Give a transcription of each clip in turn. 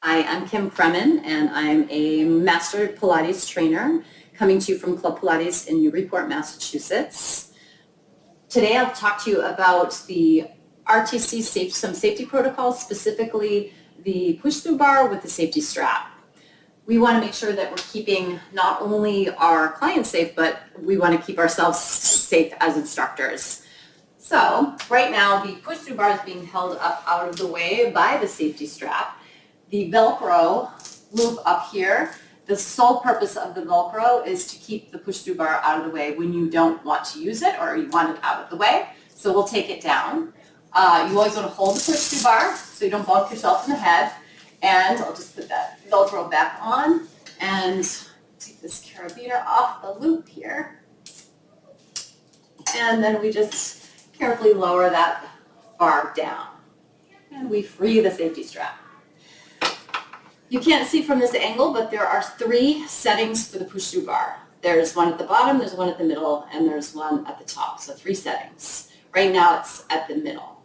Hi, I'm Kim Kremen, and I'm a Master Pilates trainer coming to you from Club Pilates in Newburyport, Massachusetts. Today I'll talk to you about the RTC some safety protocols, specifically the push-through bar with the safety strap. We want to make sure that we're keeping not only our clients safe, but we want to keep ourselves safe as instructors. So right now the push-through bar is being held up out of the way by the safety strap. The Velcro loop up here, the sole purpose of the Velcro is to keep the push-through bar out of the way when you don't want to use it or you want it out of the way. So we'll take it down. You always want to hold the push-through bar so you don't bonk yourself in the head. And I'll just put that Velcro back on and take this carabiner off the loop here. And then we just carefully lower that bar down. And we free the safety strap. You can't see from this angle, but there are 3 settings for the push-through bar. There's one at the bottom, there's one at the middle, and there's one at the top. So 3 settings. Right now it's at the middle.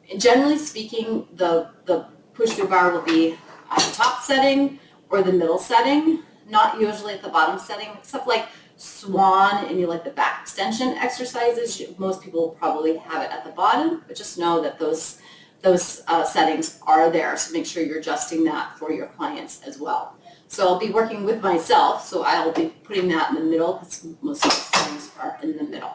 And generally speaking, the push-through bar will be at the top setting or the middle setting, not usually at the bottom setting, except like swan and you like the back extension exercises. Most people will probably have it at the bottom, but just know that those settings are there, so make sure you're adjusting that for your clients as well. So I'll be working with myself, so I'll be putting that in the middle because most of the settings are in the middle.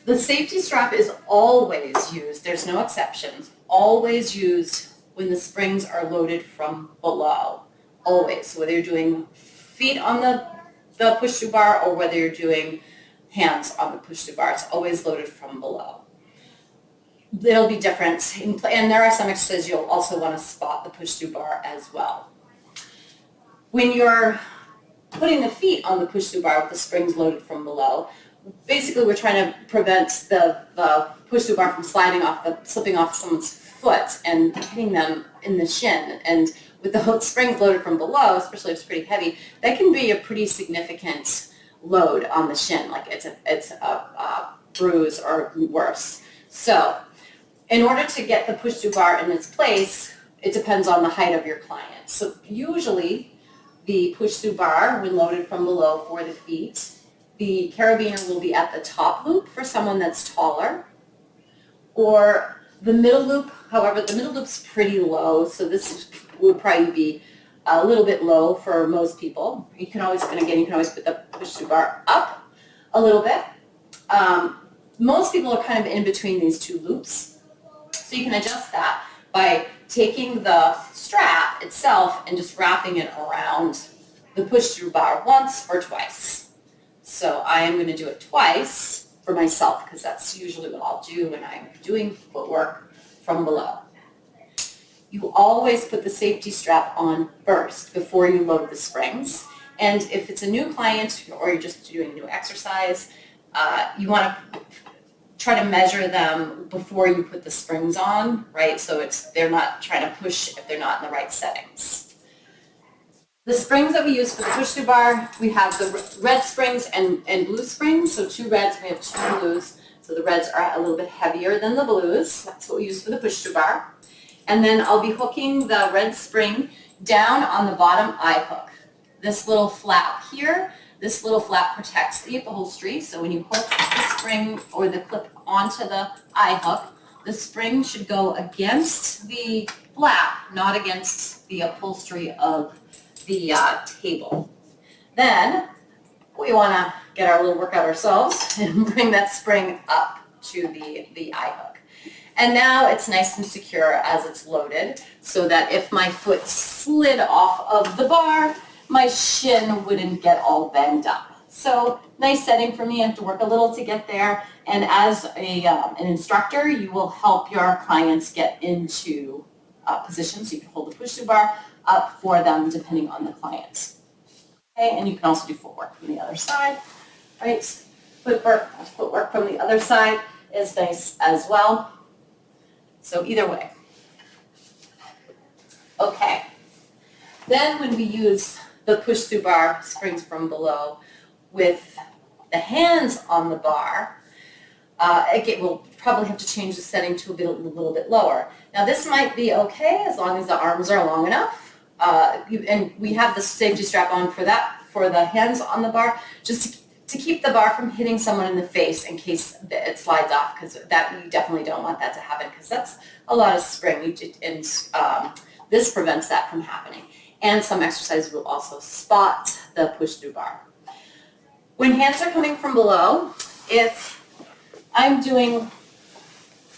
The safety strap is always used, there's no exceptions, always used when the springs are loaded from below. Always, so whether you're doing feet on the push-through bar or whether you're doing hands on the push-through bar, it's always loaded from below. There'll be different, and there are some exercises you'll also want to spot the push-through bar as well. When you're putting the feet on the push-through bar with the springs loaded from below, basically we're trying to prevent the push-through bar from slipping off someone's foot and hitting them in the shin. And with the springs loaded from below, especially if it's pretty heavy, that can be a pretty significant load on the shin, like it's a bruise or worse. So in order to get the push-through bar in its place, it depends on the height of your client. So usually the push-through bar, when loaded from below for the feet, the carabiner will be at the top loop for someone that's taller, or the middle loop. However, the middle loop's pretty low, so this would probably be a little bit low for most people. You can always, and again, you can always put the push-through bar up a little bit. Most people are kind of in between these 2 loops. So you can adjust that by taking the strap itself and just wrapping it around the push-through bar once or twice. So I am going to do it twice for myself because that's usually what I'll do when I'm doing footwork from below. You always put the safety strap on first before you load the springs. And if it's a new client or you're just doing a new exercise, you want to try to measure them before you put the springs on, right? So they're not trying to push if they're not in the right settings. The springs that we use for the push-through bar, we have the red springs and blue springs. So 2 reds, we have 2 blues. So the reds are a little bit heavier than the blues. That's what we use for the push-through bar. And then I'll be hooking the red spring down on the bottom eye hook. This little flap here, this little flap protects the upholstery. So when you hook the spring or the clip onto the eye hook, the spring should go against the flap, not against the upholstery of the table. Then we want to get our little workout ourselves and bring that spring up to the eye hook. And now it's nice and secure as it's loaded, so that if my foot slid off of the bar, my shin wouldn't get all banged up. So nice setting for me. I have to work a little to get there. And as an instructor, you will help your clients get into position, so you can hold the push-through bar up for them depending on the client. Okay, and you can also do footwork from the other side, right? Footwork from the other side is nice as well. So either way. Okay. Then when we use the push-through bar springs from below with the hands on the bar, again, we'll probably have to change the setting to a little bit lower. Now this might be okay as long as the arms are long enough. And we have the safety strap on for that, for the hands on the bar, just to keep the bar from hitting someone in the face in case it slides off, because that you definitely don't want that to happen, because that's a lot of spring, and this prevents that from happening. And some exercises will also spot the push-through bar. When hands are coming from below, if I'm doing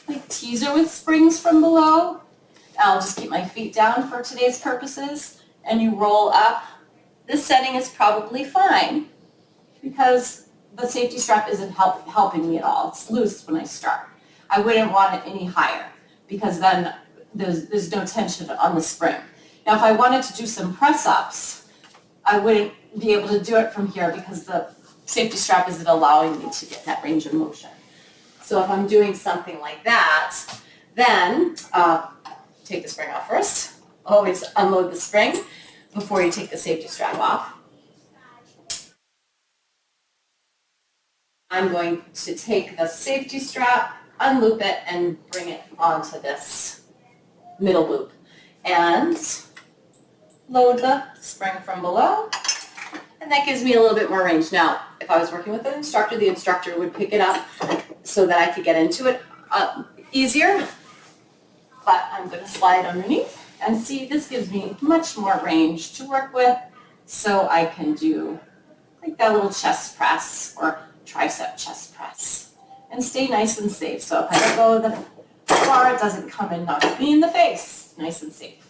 like teaser with springs from below, I'll just keep my feet down for today's purposes, and you roll up. This setting is probably fine because the safety strap isn't helping me at all. It's loose when I start. I wouldn't want it any higher because then there's no tension on the spring. Now if I wanted to do some press-ups, I wouldn't be able to do it from here because the safety strap isn't allowing me to get that range of motion. So if I'm doing something like that, then take the spring off first. Always unload the spring before you take the safety strap off. I'm going to take the safety strap, unloop it, and bring it onto this middle loop. And load the spring from below. And that gives me a little bit more range. Now, if I was working with an instructor, the instructor would pick it up so that I could get into it easier. But I'm going to slide underneath. And see, this gives me much more range to work with, so I can do like that little chest press or tricep chest press and stay nice and safe. So if I let go of the bar, it doesn't come and knock me in the face. Nice and safe.